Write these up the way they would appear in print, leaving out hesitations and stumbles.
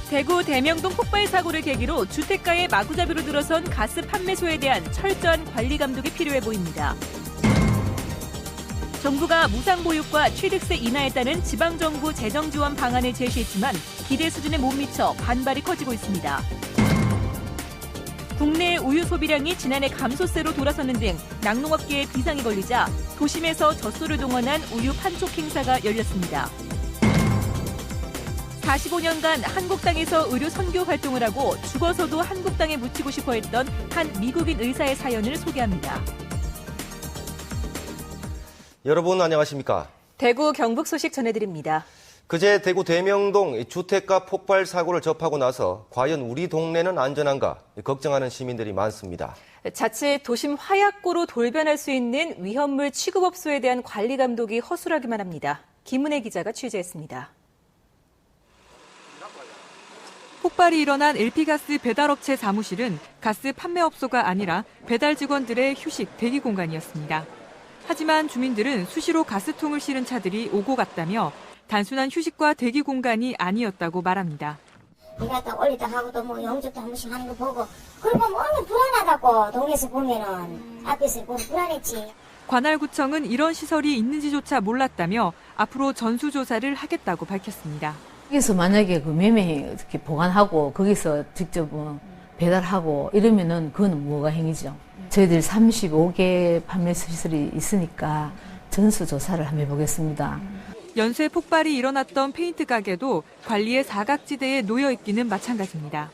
대구 대명동 폭발 사고를 계기로 주택가에 마구잡이로 들어선 가스 판매소에 대한 철저한 관리 감독이 필요해 보입니다. 정부가 무상보육과 취득세 인하에 따른 지방정부 재정지원 방안을 제시했지만 기대 수준에 못 미쳐 반발이 커지고 있습니다. 국내 우유 소비량이 지난해 감소세로 돌아서는 등 낙농업계에 비상이 걸리자 도심에서 젖소를 동원한 우유 판촉 행사가 열렸습니다. 45년간 한국 땅에서 의료 선교 활동을 하고 죽어서도 한국 땅에 묻히고 싶어 했던 한 미국인 의사의 사연을 소개합니다. 여러분 안녕하십니까? 대구 경북 소식 전해드립니다. 그제 대구 대명동 주택가 폭발 사고를 접하고 나서 과연 우리 동네는 안전한가 걱정하는 시민들이 많습니다. 자칫 도심 화약고로 돌변할 수 있는 위험물 취급업소에 대한 관리 감독이 허술하기만 합니다. 김은혜 기자가 취재했습니다. 폭발이 일어난 LP가스 배달업체 사무실은 가스 판매업소가 아니라 배달 직원들의 휴식 대기 공간이었습니다. 하지만 주민들은 수시로 가스통을 실은 차들이 오고 갔다며 단순한 휴식과 대기 공간이 아니었다고 말합니다. 이가 딱 올리다 하고도 뭐 영접도 한 번씩 하는 거 보고 그걸 보면 얼마나 불안하다고 동네에서 보면은 앞에서 보면 불안했지. 관할구청은 이런 시설이 있는지조차 몰랐다며 앞으로 전수조사를 하겠다고 밝혔습니다. 거기서 만약에 그 매매 이렇게 보관하고 거기서 직접 배달하고 이러면은 그건 무허가 행위죠. 저희들 35개 판매 시설이 있으니까 전수조사를 한번 해보겠습니다. 연쇄 폭발이 일어났던 페인트 가게도 관리의 사각지대에 놓여 있기는 마찬가지입니다.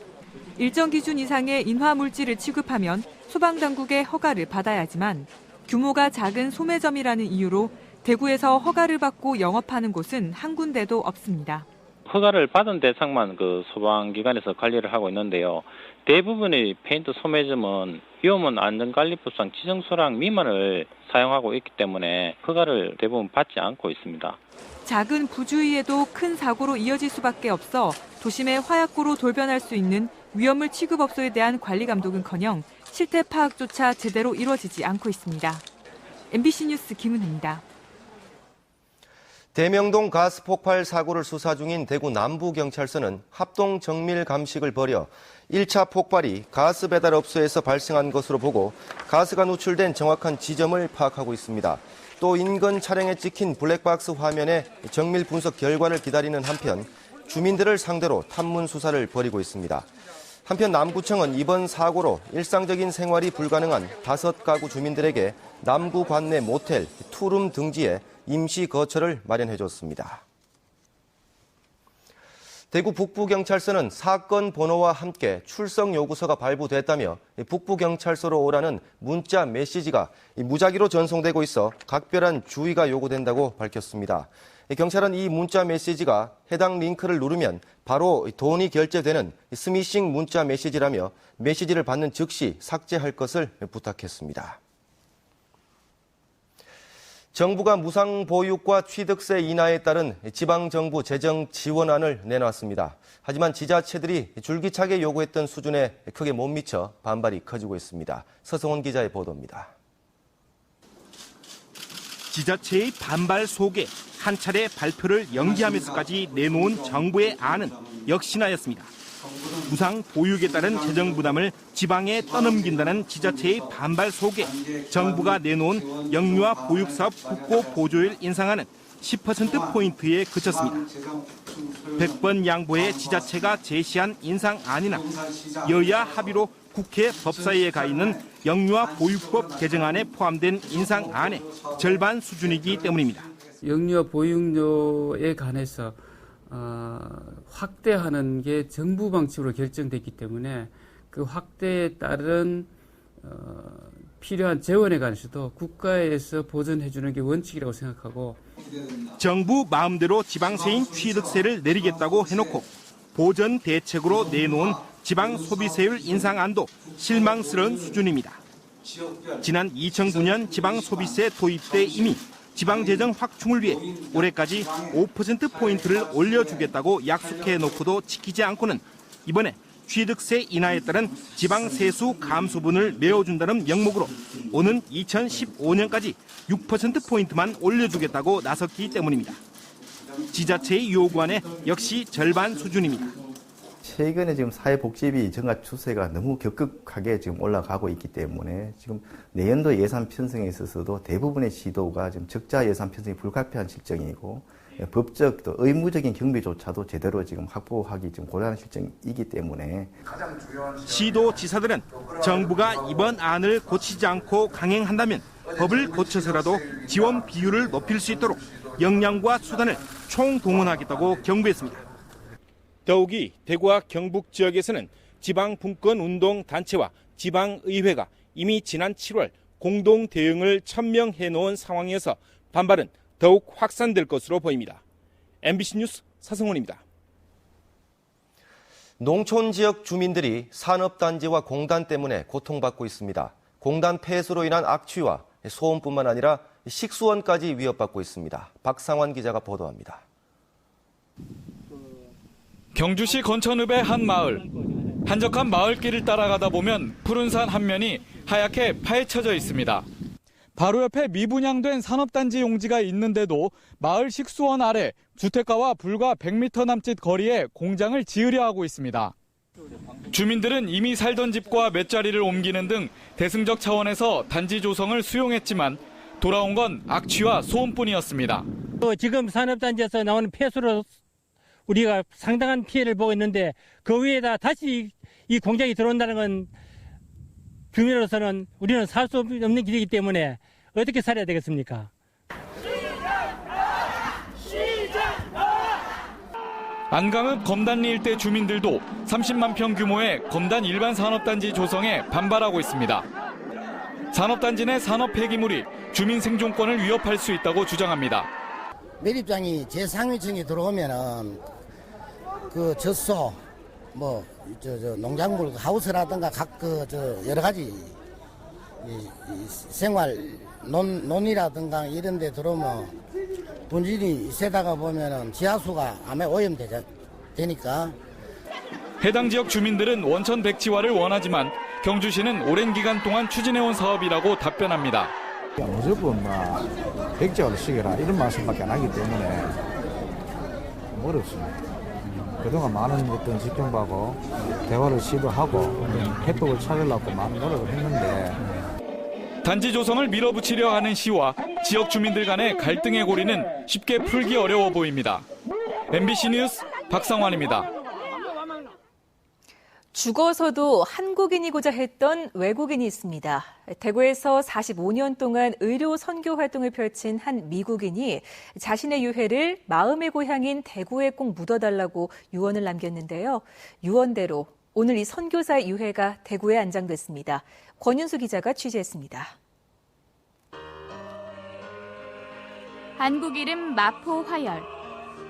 일정 기준 이상의 인화 물질을 취급하면 소방당국의 허가를 받아야 하지만 규모가 작은 소매점이라는 이유로 대구에서 허가를 받고 영업하는 곳은 한 군데도 없습니다. 허가를 받은 대상만 소방기관에서 관리를 하고 있는데요. 대부분의 페인트 소매점은 위험은 안전관리법상 지정소량 미만을 사용하고 있기 때문에 허가를 대부분 받지 않고 있습니다. 작은 부주의에도 큰 사고로 이어질 수밖에 없어 도심의 화약고로 돌변할 수 있는 위험물 취급업소에 대한 관리 감독은커녕 실태 파악조차 제대로 이루어지지 않고 있습니다. MBC 뉴스 김은혜입니다. 대명동 가스 폭발 사고를 수사 중인 대구 남부경찰서는 합동 정밀 감식을 벌여 1차 폭발이 가스 배달업소에서 발생한 것으로 보고 가스가 누출된 정확한 지점을 파악하고 있습니다. 또 인근 차량에 찍힌 블랙박스 화면의 정밀 분석 결과를 기다리는 한편 주민들을 상대로 탐문 수사를 벌이고 있습니다. 한편 남구청은 이번 사고로 일상적인 생활이 불가능한 5가구 주민들에게 남구 관내 모텔, 투룸 등지에 임시 거처를 마련해줬습니다. 대구 북부경찰서는 사건 번호와 함께 출석 요구서가 발부됐다며 북부경찰서로 오라는 문자 메시지가 무작위로 전송되고 있어 각별한 주의가 요구된다고 밝혔습니다. 경찰은 이 문자 메시지가 해당 링크를 누르면 바로 돈이 결제되는 스미싱 문자 메시지라며 메시지를 받는 즉시 삭제할 것을 부탁했습니다. 정부가 무상보육과 취득세 인하에 따른 지방정부 재정 지원안을 내놨습니다. 하지만 지자체들이 줄기차게 요구했던 수준에 크게 못 미쳐 반발이 커지고 있습니다. 서성원 기자의 보도입니다. 지자체의 반발 속에 한 차례 발표를 연기하면서까지 내놓은 정부의 안은 역시나였습니다. 무상 보육에 따른 재정 부담을 지방에 떠넘긴다는 지자체의 반발 속에 정부가 내놓은 영유아 보육 사업 국고 보조율 인상안은 10%포인트에 그쳤습니다. 100번 양보해 지자체가 제시한 인상안이나 여야 합의로 국회 법사위에 가 있는 영유아 보육법 개정안에 포함된 인상안의 절반 수준이기 때문입니다. 영유아 보육료에 관해서 확대하는 게 정부 방침으로 결정됐기 때문에 그 확대에 따른 필요한 재원에 관해서도 국가에서 보전해 주는 게 원칙이라고 생각하고 정부 마음대로 지방세인 취득세를 내리겠다고 해놓고 보전 대책으로 내놓은 지방 소비세율 인상안도 실망스러운 수준입니다. 지난 2009년 지방 소비세 도입 때 이미 지방재정 확충을 위해 올해까지 5%포인트를 올려주겠다고 약속해놓고도 지키지 않고는 이번에 취득세 인하에 따른 지방세수 감소분을 메워준다는 명목으로 오는 2015년까지 6%포인트만 올려주겠다고 나섰기 때문입니다. 지자체의 요구안에 역시 절반 수준입니다. 최근에 지금 사회복지비 증가 추세가 너무 격급하게 지금 올라가고 있기 때문에 지금 내년도 예산 편성에 있어서도 대부분의 시도가 지금 적자 예산 편성이 불가피한 실정이고 법적 또 의무적인 경비조차도 제대로 지금 확보하기 좀 곤란한 실정이기 때문에 시도지사들은 정부가 이번 안을 고치지 않고 강행한다면 법을 고쳐서라도 지원 비율을 높일 수 있도록 역량과 수단을 총동원하겠다고 경고했습니다. 더욱이 대구와 경북 지역에서는 지방분권운동단체와 지방의회가 이미 지난 7월 공동 대응을 천명해 놓은 상황에서 반발은 더욱 확산될 것으로 보입니다. MBC 뉴스 사성원입니다. 농촌 지역 주민들이 산업단지와 공단 때문에 고통받고 있습니다. 공단 폐수로 인한 악취와 소음뿐만 아니라 식수원까지 위협받고 있습니다. 박상환 기자가 보도합니다. 경주시 건천읍의 한 마을. 한적한 마을길을 따라가다 보면 푸른 산 한 면이 하얗게 파헤쳐져 있습니다. 바로 옆에 미분양된 산업단지 용지가 있는데도 마을 식수원 아래 주택가와 불과 100m 남짓 거리에 공장을 지으려 하고 있습니다. 주민들은 이미 살던 집과 몇 자리를 옮기는 등 대승적 차원에서 단지 조성을 수용했지만 돌아온 건 악취와 소음뿐이었습니다. 지금 산업단지에서 나오는 폐수로 우리가 상당한 피해를 보고 있는데 그 위에다 다시 이 공장이 들어온다는 건 주민으로서는 우리는 살 수 없는 길이기 때문에 어떻게 살아야 되겠습니까? 안강읍 검단리 일대 주민들도 30만 평 규모의 검단 일반 산업단지 조성에 반발하고 있습니다. 산업단지 내 산업 폐기물이 주민 생존권을 위협할 수 있다고 주장합니다. 매립장이 제3위층에 들어오면은 그 젖소, 농작물 하우스라든가 여러 가지 생활 논이라든가 이런 데 들어오면 분진이 세다가 보면은 지하수가 아마 오염되니까. 해당 지역 주민들은 원천 백지화를 원하지만 경주시는 오랜 기간 동안 추진해온 사업이라고 답변합니다. 무조건 백지화를 시켜라 이런 말씀밖에 안 하기 때문에 어렵습니다. 그동안 많은 어떤 지평하고 대화를 시도하고 해법을 찾으려고 많은 노력을 했는데 단지 조성을 밀어붙이려 하는 시와 지역 주민들 간의 갈등의 고리는 쉽게 풀기 어려워 보입니다. MBC 뉴스 박상환입니다. 죽어서도 한국인이고자 했던 외국인이 있습니다. 대구에서 45년 동안 의료 선교 활동을 펼친 한 미국인이 자신의 유해를 마음의 고향인 대구에 꼭 묻어달라고 유언을 남겼는데요. 유언대로 오늘 이 선교사의 유해가 대구에 안장됐습니다. 권윤수 기자가 취재했습니다. 한국 이름 마포 화열.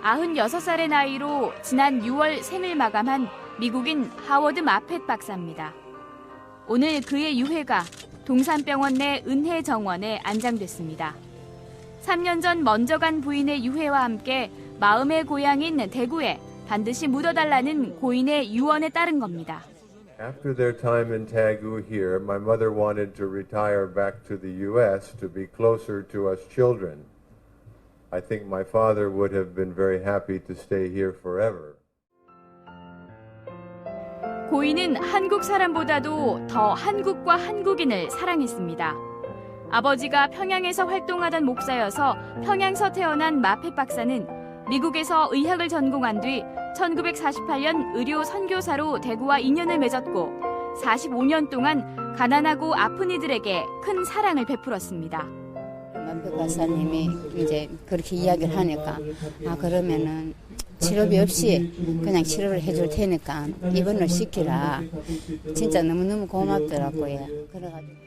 96살의 나이로 지난 6월 생을 마감한 미국인 하워드 마펫 박사입니다. 오늘 그의 유해가 동산병원 내 은혜정원에 안장됐습니다. 3년 전 먼저 간 부인의 유해와 함께 마음의 고향인 대구에 반드시 묻어달라는 고인의 유언에 따른 겁니다. After their time in Daegu here, my mother wanted to retire back to the U.S. to be closer to us children. I think my father would have been very happy to stay here forever. 고인은 한국 사람보다도 더 한국과 한국인을 사랑했습니다. 아버지가 평양에서 활동하던 목사여서 평양서 태어난 마펫 박사는 미국에서 의학을 전공한 뒤 1948년 의료 선교사로 대구와 인연을 맺었고 45년 동안 가난하고 아픈 이들에게 큰 사랑을 베풀었습니다. 마펫 박사님이 이제 그렇게 이야기를 하니까 그러면은 치료비 없이 그냥 치료를 해줄 테니까 입원을 시키라. 진짜 너무너무 고맙더라고요. 그래가지고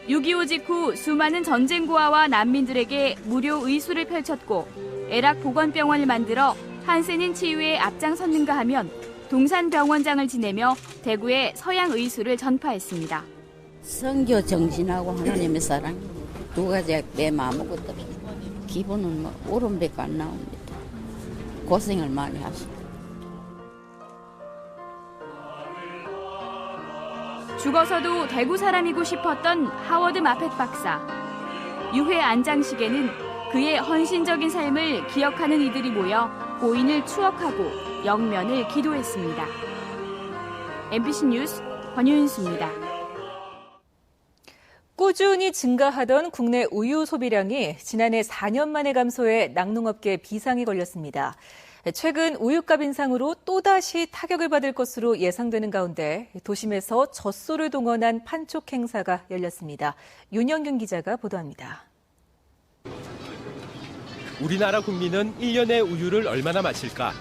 6.25 직후 수많은 전쟁고아와 난민들에게 무료 의술을 펼쳤고 애락보건병원을 만들어 한센인 치유에 앞장섰는가 하면 동산병원장을 지내며 대구에 서양 의술을 전파했습니다. 선교 정신하고 하나님의 사랑 두 가지가 내 아무것도 없어요. 기분은 울음밖에 안 나옵니다. 고생을 많이 하십니다. 죽어서도 대구 사람이고 싶었던 하워드 마펫 박사. 유해 안장식에는 그의 헌신적인 삶을 기억하는 이들이 모여 고인을 추억하고 영면을 기도했습니다. MBC 뉴스 권효윤수입니다. 꾸준히 증가하던 국내 우유 소비량이 지난해 4년 만에 감소해 낙농업계에 비상이 걸렸습니다. 최근 우유값 인상으로 또다시 타격을 받을 것으로 예상되는 가운데 도심에서 젖소를 동원한 판촉 행사가 열렸습니다. 윤영균 기자가 보도합니다. 우리나라 국민은 1년에 우유를 얼마나 마실까?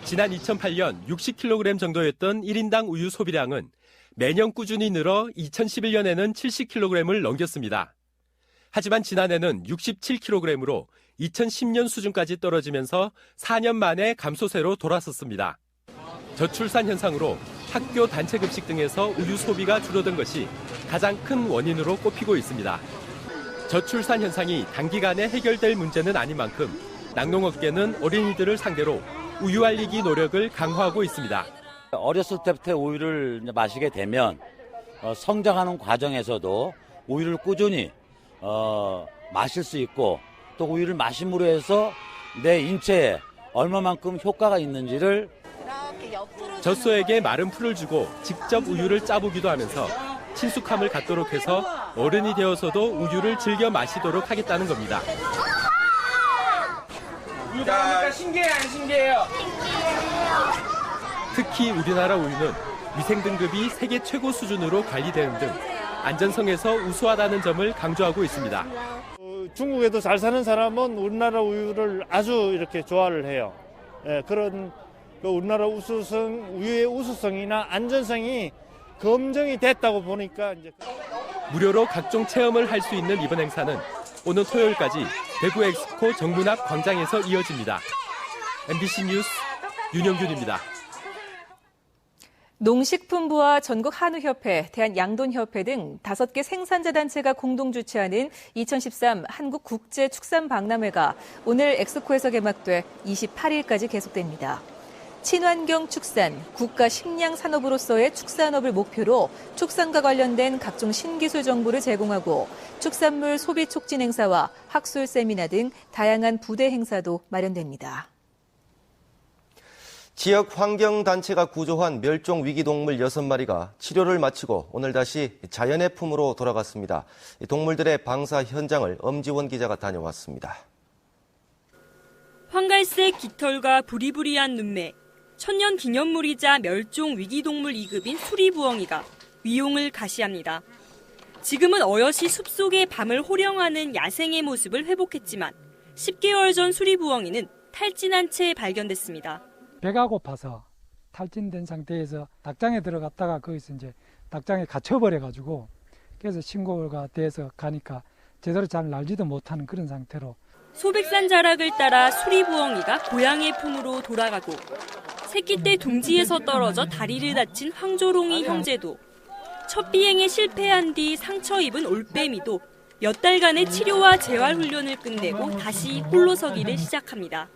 지난 2008년 60kg 정도였던 1인당 우유 소비량은 매년 꾸준히 늘어 2011년에는 70kg을 넘겼습니다. 하지만 지난해는 67kg으로 2010년 수준까지 떨어지면서 4년 만에 감소세로 돌아섰습니다. 저출산 현상으로 학교 단체 급식 등에서 우유 소비가 줄어든 것이 가장 큰 원인으로 꼽히고 있습니다. 저출산 현상이 단기간에 해결될 문제는 아닌 만큼 낙농업계는 어린이들을 상대로 우유 알리기 노력을 강화하고 있습니다. 어렸을 때부터 우유를 마시게 되면 성장하는 과정에서도 우유를 꾸준히 마실 수 있고 또 우유를 마심으로 해서 내 인체에 얼마만큼 효과가 있는지를 젖소에게 마른 풀을 주고 직접 우유를 짜보기도 하면서 친숙함을 갖도록 해서 어른이 되어서도 우유를 즐겨 마시도록 하겠다는 겁니다. 우유 나오니까 신기해요, 안 신기해요? 특히 우리나라 우유는 위생 등급이 세계 최고 수준으로 관리되는 등 안전성에서 우수하다는 점을 강조하고 있습니다. 중국에도 잘 사는 사람은 우리나라 우유를 아주 이렇게 좋아를 해요. 그런 우리나라 우유의 우수성이나 안전성이 검증이 됐다고 보니까 이제 무료로 각종 체험을 할 수 있는 이번 행사는 오는 토요일까지 대구 엑스포 정문앞 광장에서 이어집니다. MBC 뉴스 윤영균입니다. 농식품부와 전국한우협회, 대한양돈협회 등 5개 생산자 단체가 공동 주최하는 2013 한국국제축산박람회가 오늘 엑스코에서 개막돼 28일까지 계속됩니다. 친환경 축산, 국가 식량 산업으로서의 축산업을 목표로 축산과 관련된 각종 신기술 정보를 제공하고 축산물 소비 촉진 행사와 학술 세미나 등 다양한 부대 행사도 마련됩니다. 지역 환경단체가 구조한 멸종 위기동물 6마리가 치료를 마치고 오늘 다시 자연의 품으로 돌아갔습니다. 동물들의 방사 현장을 엄지원 기자가 다녀왔습니다. 황갈색 깃털과 부리부리한 눈매, 천년 기념물이자 멸종 위기동물 2급인 수리부엉이가 위용을 가시합니다. 지금은 어여시 숲속의 밤을 호령하는 야생의 모습을 회복했지만 10개월 전 수리부엉이는 탈진한 채 발견됐습니다. 배가 고파서 탈진된 상태에서 닭장에 들어갔다가 거기서 이제 닭장에 갇혀버려가지고 그래서 신고가 돼서 가니까 제대로 잘 날지도 못하는 그런 상태로 소백산 자락을 따라 수리부엉이가 고향의 품으로 돌아가고 새끼 때 둥지에서 떨어져 다리를 다친 황조롱이 형제도 첫 비행에 실패한 뒤 상처 입은 올빼미도 몇 달간의 치료와 재활 훈련을 끝내고 다시 홀로 서기를 시작합니다.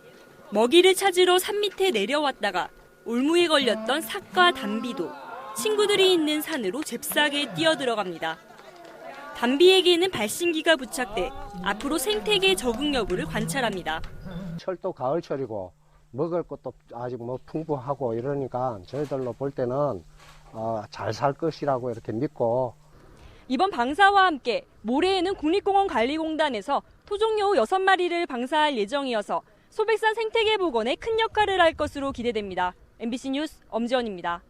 먹이를 찾으러 산 밑에 내려왔다가 올무에 걸렸던 삭과 담비도 친구들이 있는 산으로 잽싸게 뛰어들어갑니다. 담비에게는 발신기가 부착돼 앞으로 생태계 적응 여부를 관찰합니다. 철도 가을철이고 먹을 것도 아직 풍부하고 이러니까 저희들로 볼 때는 잘 살 것이라고 이렇게 믿고 이번 방사와 함께 모레에는 국립공원관리공단에서 토종여우 6마리를 방사할 예정이어서 소백산 생태계 복원에 큰 역할을 할 것으로 기대됩니다. MBC 뉴스 엄지원입니다.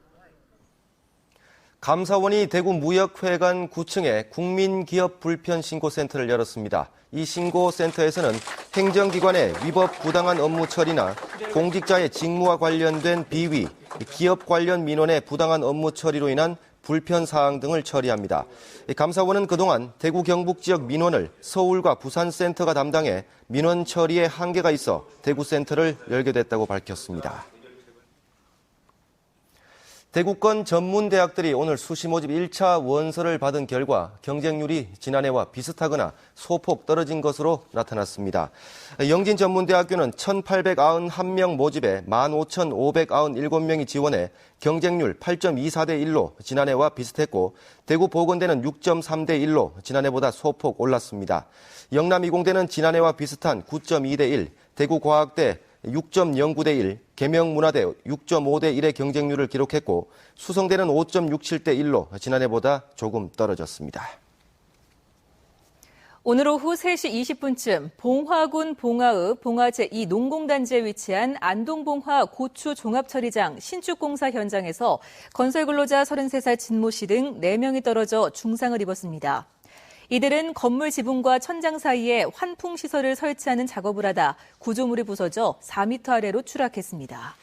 감사원이 대구 무역회관 9층에 국민기업불편신고센터를 열었습니다. 이 신고센터에서는 행정기관의 위법 부당한 업무 처리나 공직자의 직무와 관련된 비위, 기업 관련 민원의 부당한 업무 처리로 인한 불편 사항 등을 처리합니다. 감사원은 그동안 대구 경북 지역 민원을 서울과 부산 센터가 담당해 민원 처리에 한계가 있어 대구 센터를 열게 됐다고 밝혔습니다. 대구권 전문대학들이 오늘 수시 모집 1차 원서를 받은 결과 경쟁률이 지난해와 비슷하거나 소폭 떨어진 것으로 나타났습니다. 영진전문대학교는 1,891명 모집에 15,597명이 지원해 경쟁률 8.24대 1로 지난해와 비슷했고 대구보건대는 6.3대 1로 지난해보다 소폭 올랐습니다. 영남이공대는 지난해와 비슷한 9.2대 1, 대구과학대 6.09대 1, 계명문화대 6.5대 1의 경쟁률을 기록했고 수성대는 5.67대 1로 지난해보다 조금 떨어졌습니다. 오늘 오후 3시 20분쯤 봉화군 봉화읍 봉화 제2 농공단지에 위치한 안동봉화 고추 종합처리장 신축공사 현장에서 건설근로자 33살 진모 씨 등 4명이 떨어져 중상을 입었습니다. 이들은 건물 지붕과 천장 사이에 환풍시설을 설치하는 작업을 하다 구조물이 부서져 4m 아래로 추락했습니다.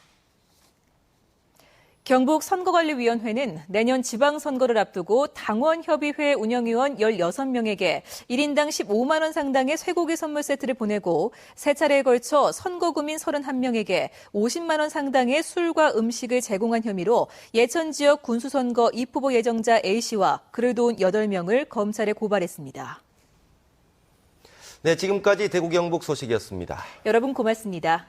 경북선거관리위원회는 내년 지방선거를 앞두고 당원협의회 운영위원 16명에게 1인당 15만 원 상당의 쇠고기 선물 세트를 보내고 세 차례에 걸쳐 선거구민 31명에게 50만 원 상당의 술과 음식을 제공한 혐의로 예천지역 군수선거 입후보 예정자 A씨와 그를 도운 8명을 검찰에 고발했습니다. 네, 지금까지 대구 경북 소식이었습니다. 여러분 고맙습니다.